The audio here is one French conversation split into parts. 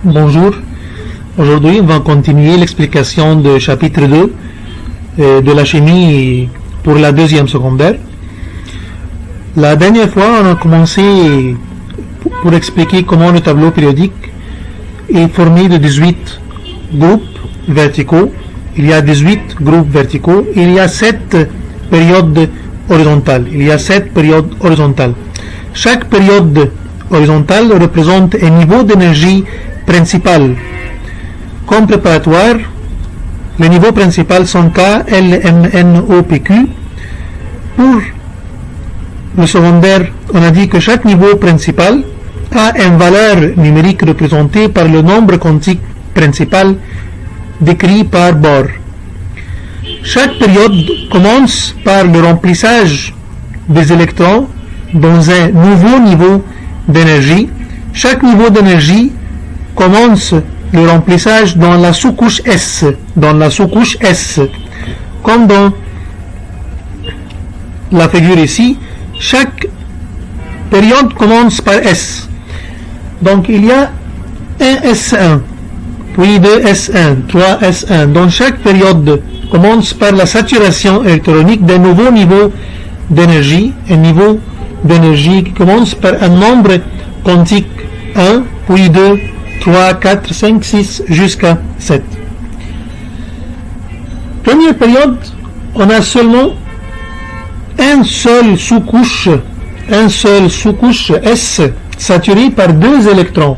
Bonjour, aujourd'hui on va continuer l'explication du chapitre 2 de la chimie pour la deuxième secondaire. La dernière fois on a commencé pour expliquer comment le tableau périodique est formé de 18 groupes verticaux. Il y a 18 groupes verticaux et il y a 7 périodes horizontales. Chaque période horizontale représente un niveau d'énergie principal. Comme préparatoire, les niveaux principaux sont K, L, M, N, O, P, Q. Pour le secondaire, on a dit que chaque niveau principal a une valeur numérique représentée par le nombre quantique principal décrit par Bohr. Chaque période commence par le remplissage des électrons dans un nouveau niveau d'énergie. Chaque niveau d'énergie commence le remplissage dans la sous-couche S, comme dans la figure ici. Chaque période commence par S. Donc il y a un S1, puis 2 S1, 3 S1. Donc chaque période commence par la saturation électronique d'un nouveau niveau d'énergie, un niveau d'énergie qui commence par un nombre quantique 1, puis 2, 3, 4, 5, 6, jusqu'à 7. Première période, on a seulement un seul sous-couche S saturé par deux électrons.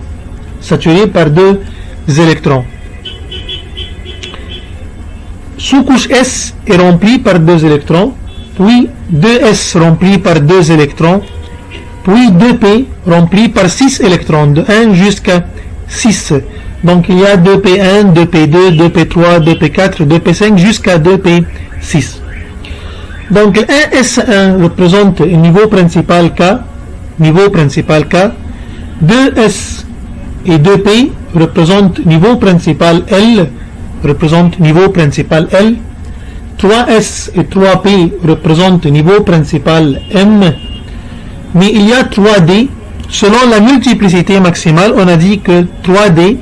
Sous-couche S est remplie par deux électrons, puis 2S rempli par deux électrons, puis 2P rempli par 6 électrons, de 1 jusqu'à 6. Donc il y a 2P1, 2P2, 2P3, 2P4, 2P5 jusqu'à 2P6. Donc 1S1 représente le niveau principal K, 2S et 2P représentent niveau principal L, 3S et 3P représentent niveau principal M, mais il y a 3D. Selon la multiplicité maximale, on a dit que 3D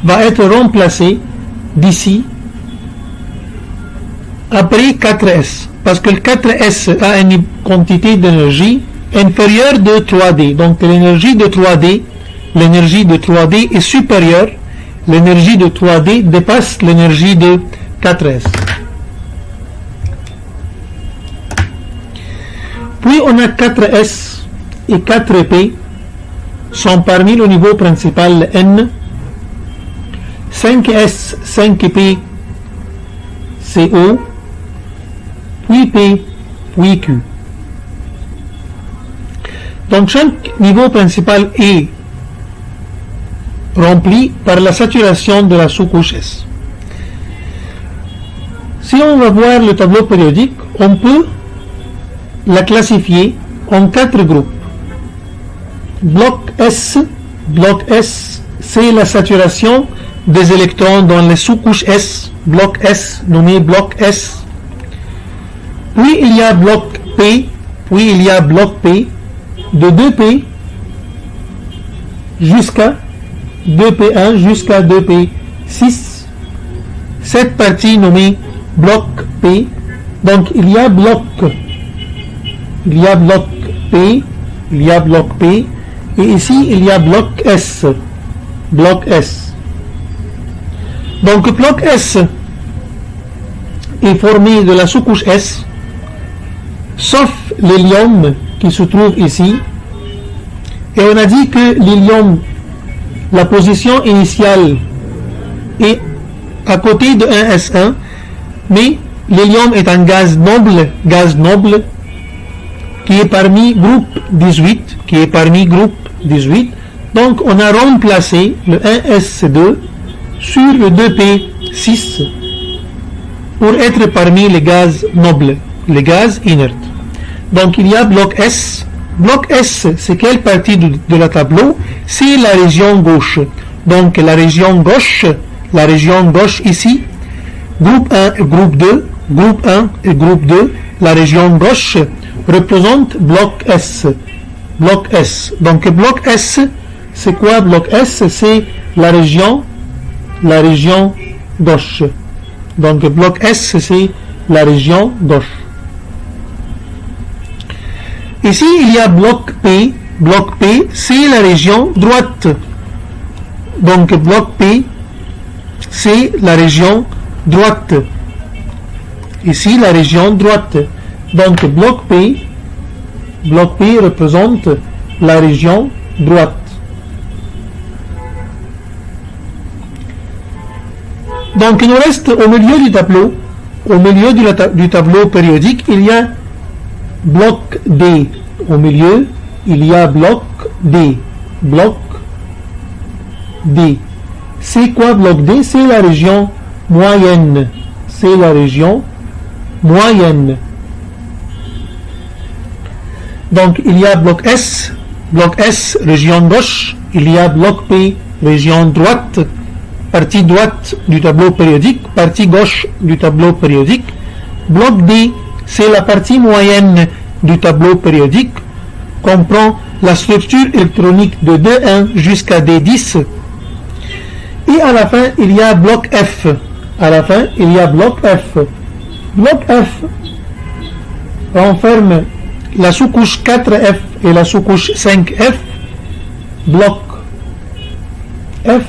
va être remplacé d'ici après 4S, parce que le 4S a une quantité d'énergie inférieure de 3D. Donc l'énergie de 3D est supérieure, l'énergie de 3D dépasse l'énergie de 4S. Puis on a 4S et 4P sont parmi le niveau principal N, 5S, 5P, c'est O, puis P, puis Q. Donc chaque niveau principal est rempli par la saturation de la sous-couche S. Si on va voir le tableau périodique, on peut la classifier en 4 groupes. Bloc S, c'est la saturation des électrons dans les sous-couches S, bloc S, nommé bloc S. Puis il y a bloc P, de 2P jusqu'à 2P1 jusqu'à 2P6. Cette partie nommée bloc P. Donc il y a bloc P, et ici il y a bloc S. Donc bloc S est formé de la sous-couche S, sauf l'hélium qui se trouve ici. Et on a dit que l'hélium, la position initiale est à côté de 1S1, mais l'hélium est un gaz noble qui est parmi groupe 18, donc on a remplacé le 1S2 sur le 2P6 pour être parmi les gaz nobles, les gaz inertes. Donc il y a bloc S. Bloc S, c'est quelle partie de la tableau? C'est la région gauche. Donc la région gauche ici, groupe 1 et groupe 2, la région gauche représente bloc S. Donc bloc S, c'est quoi bloc S? C'est la région gauche. Donc bloc S, c'est la région gauche. Ici, il y a bloc P. Bloc P, c'est la région droite. Donc bloc P, c'est la région droite. Ici, la région droite. Donc bloc P représente la région droite. Donc il nous reste au milieu du tableau, du tableau périodique, il y a bloc D. Au milieu, il y a bloc D. Bloc D. C'est quoi bloc D? C'est la région moyenne. C'est la région moyenne. Donc il y a bloc S, région gauche, il y a bloc P, région droite, partie droite du tableau périodique, partie gauche du tableau périodique. Bloc D, c'est la partie moyenne du tableau périodique, comprend la structure électronique de D1 jusqu'à D10. Et à la fin, il y a bloc F. À la fin, il y a bloc F. Bloc F renferme la sous-couche 4F et la sous-couche 5F. Bloc F.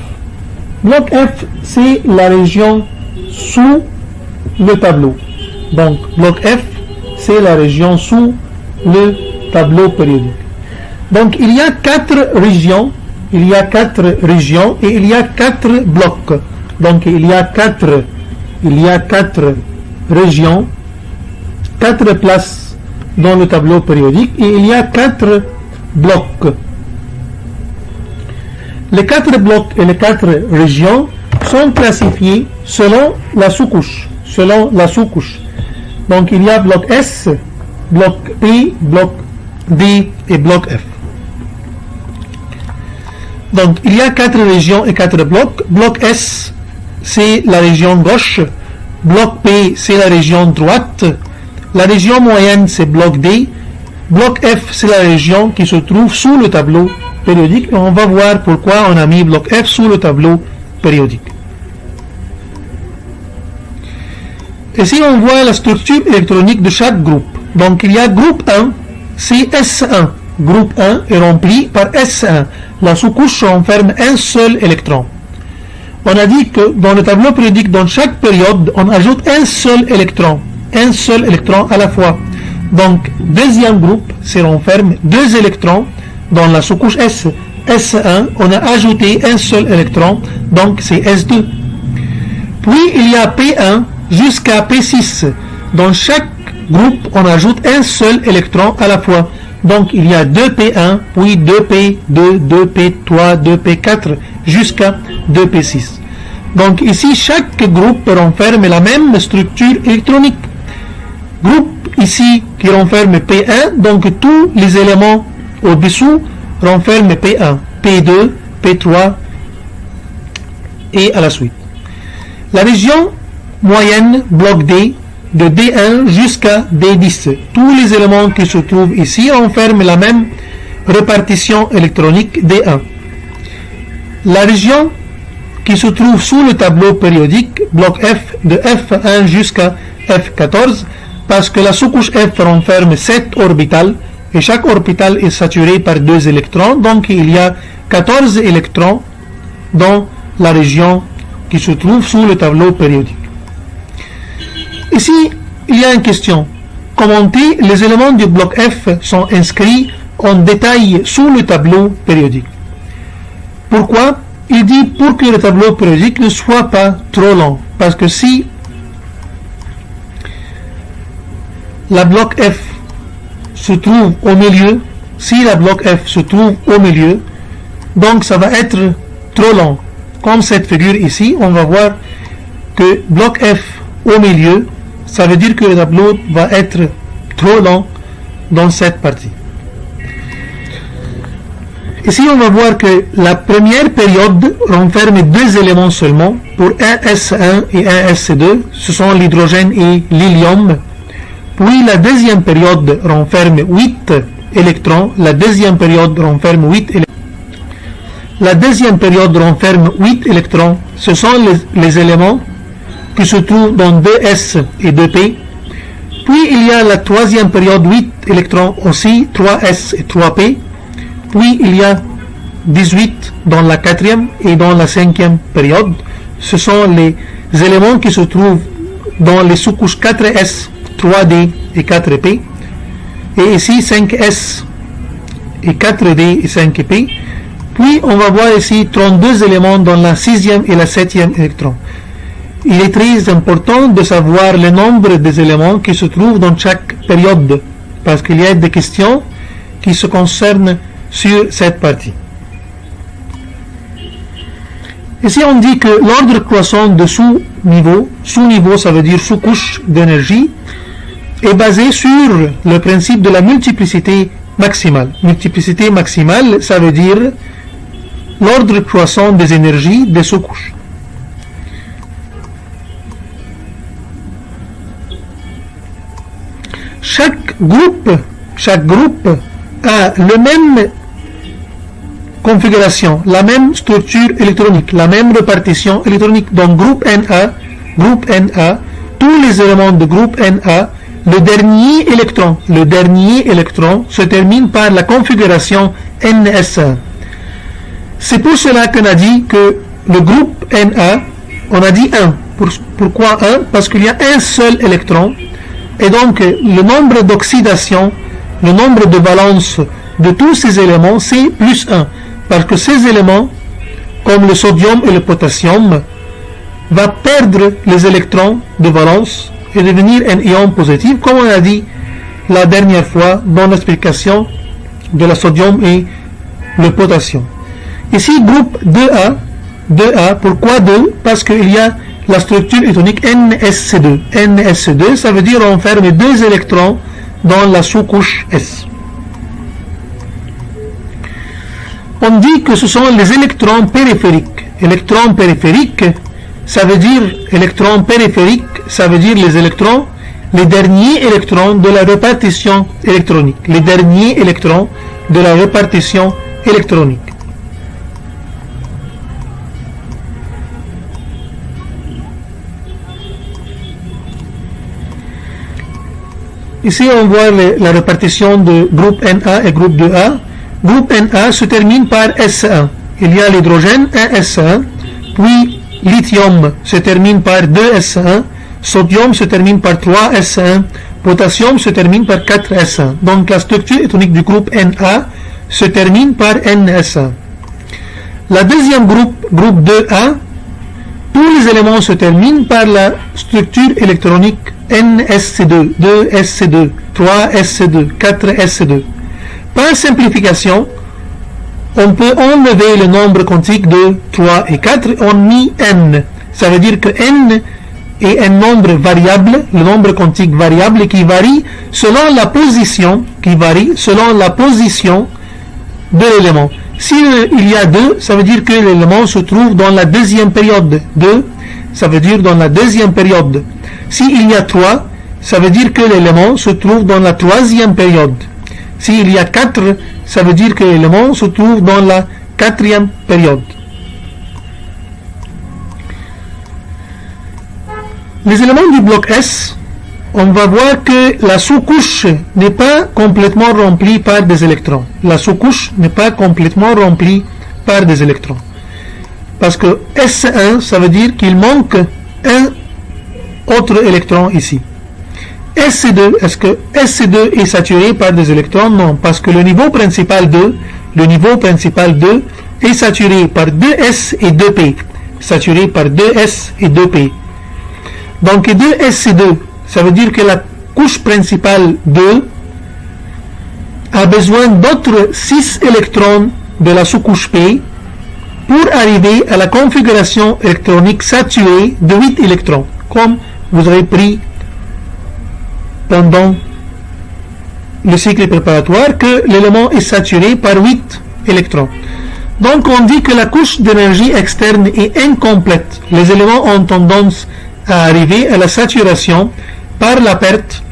Bloc F, c'est la région sous le tableau. Donc, bloc F, c'est la région sous le tableau périodique. Donc, il y a 4 régions. Il y a 4 régions et il y a 4 blocs. Donc, il y a 4 régions, 4 places dans le tableau périodique et il y a 4 blocs. Les 4 blocs et les 4 régions sont classifiés selon la sous-couche. Donc il y a bloc S, bloc P, bloc D et bloc F. Donc il y a 4 régions et 4 blocs. Bloc S, c'est la région gauche. Bloc P, c'est la région droite. La région moyenne, c'est bloc D. Bloc F, c'est la région qui se trouve sous le tableau périodique. Et on va voir pourquoi on a mis bloc F sous le tableau périodique. Ici, on voit la structure électronique de chaque groupe. Donc, il y a groupe 1, c'est S1. Groupe 1 est rempli par S1. La sous-couche renferme un seul électron. On a dit que dans le tableau périodique, dans chaque période, on ajoute un seul électron à la fois. Donc, deuxième groupe, c'est renferme 2 électrons dans la sous-couche S. S1, on a ajouté un seul électron, donc c'est S2. Puis, il y a P1 jusqu'à P6. Dans chaque groupe, on ajoute un seul électron à la fois. Donc, il y a 2P1, puis 2P2, 2P3, 2P4, jusqu'à 2P6. Donc, ici, chaque groupe renferme la même structure électronique. Groupe ici qui renferme P1, donc tous les éléments au-dessous renferment P1, P2, P3 et à la suite. La région moyenne, bloc D, de D1 jusqu'à D10. Tous les éléments qui se trouvent ici renferment la même répartition électronique D1. La région qui se trouve sous le tableau périodique, bloc F, de F1 jusqu'à F14, parce que la sous-couche F renferme 7 orbitales, et chaque orbital est saturé par 2 électrons, donc il y a 14 électrons dans la région qui se trouve sous le tableau périodique. Ici, il y a une question. Commenter, les éléments du bloc F sont inscrits en détail sous le tableau périodique. Pourquoi? Il dit pour que le tableau périodique ne soit pas trop long. Parce que si la bloc F se trouve au milieu, donc ça va être trop long. Comme cette figure ici, on va voir que bloc F au milieu, ça veut dire que le tableau va être trop long dans cette partie. Ici, on va voir que la première période renferme 2 éléments seulement. Pour un S1 et un S2, ce sont l'hydrogène et l'hélium. Puis la deuxième période renferme 8 électrons. la deuxième période renferme 8 électrons. Ce sont les éléments qui se trouvent dans 2s et 2p. Puis il y a la troisième période, 8 électrons aussi, 3s et 3p. Puis il y a 18 dans la quatrième et dans la cinquième période. Ce sont les éléments qui se trouvent dans les sous-couches 4s, 3d et 4p. Et ici 5s et 4d et 5p. Puis on va voir ici 32 éléments dans la sixième et la septième électron. Il est très important de savoir le nombre des éléments qui se trouvent dans chaque période, parce qu'il y a des questions qui se concernent sur cette partie. Ici on dit que l'ordre croissant de sous-niveau ça veut dire sous-couche d'énergie, est basé sur le principe de la multiplicité maximale. Multiplicité maximale, ça veut dire l'ordre croissant des énergies des sous-couches. Chaque groupe a la même configuration, la même structure électronique, la même répartition électronique. Donc groupe NA, tous les éléments de groupe NA, le dernier électron se termine par la configuration NS1. C'est pour cela qu'on a dit que le groupe Na, on a dit 1. Pourquoi 1? Parce qu'il y a un seul électron. Et donc, le nombre d'oxydation, le nombre de valence de tous ces éléments, c'est plus 1. Parce que ces éléments, comme le sodium et le potassium, va perdre les électrons de valence et devenir un ion positif, comme on a dit la dernière fois dans l'explication de la sodium et le potassium. Ici, groupe 2A, pourquoi 2? Parce qu'il y a la structure électronique NSC2. NSC2, ça veut dire on renferme 2 électrons dans la sous-couche S. On dit que ce sont les électrons périphériques. Électrons périphériques, ça veut dire électrons périphériques, ça veut dire les derniers électrons de la répartition électronique. Les derniers électrons de la répartition électronique. Ici, on voit la répartition de groupe Na et groupe 2A. Groupe Na se termine par S1. Il y a l'hydrogène 1S1, puis lithium se termine par 2S1, sodium se termine par 3S1, potassium se termine par 4S1. Donc la structure électronique du groupe Na se termine par NS1. La deuxième groupe 2A, tous les éléments se terminent par la structure électronique NSC2, 2SC2, 3SC2, 4SC2. Par simplification, on peut enlever le nombre quantique de 3 et 4, on met n. Ça veut dire que n est un nombre variable, le nombre quantique variable qui varie selon la position, de l'élément. S'il y a 2, ça veut dire que l'élément se trouve dans la deuxième période. 2, ça veut dire dans la deuxième période. S'il y a 3, ça veut dire que l'élément se trouve dans la troisième période. S'il y a 4, ça veut dire que l'élément se trouve dans la quatrième période. Les éléments du bloc S, on va voir que la sous-couche n'est pas complètement remplie par des électrons. La sous-couche n'est pas complètement remplie par des électrons. Parce que S1, ça veut dire qu'il manque un autre électron ici. SC2, est-ce que SC2 est saturé par des électrons? Non, parce que le niveau principal 2 est saturé par 2S et 2P. Saturé par 2S et 2P. Donc 2SC2, ça veut dire que la couche principale 2 a besoin d'autres 6 électrons de la sous-couche P pour arriver à la configuration électronique saturée de 8 électrons, comme vous avez pris pendant le cycle préparatoire, que l'élément est saturé par 8 électrons. Donc on dit que la couche d'énergie externe est incomplète. Les éléments ont tendance à arriver à la saturation par la perte,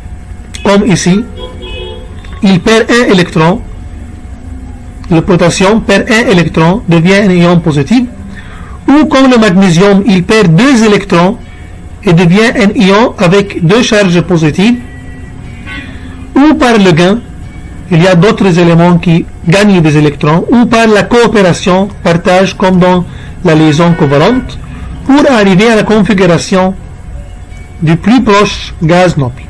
comme ici. Il perd un électron le potassium perd un électron, devient un ion positif, ou comme le magnésium, il perd 2 électrons et devient un ion avec 2 charges positives, ou par le gain, il y a d'autres éléments qui gagnent des électrons, ou par la coopération, partage comme dans la liaison covalente, pour arriver à la configuration du plus proche gaz noble.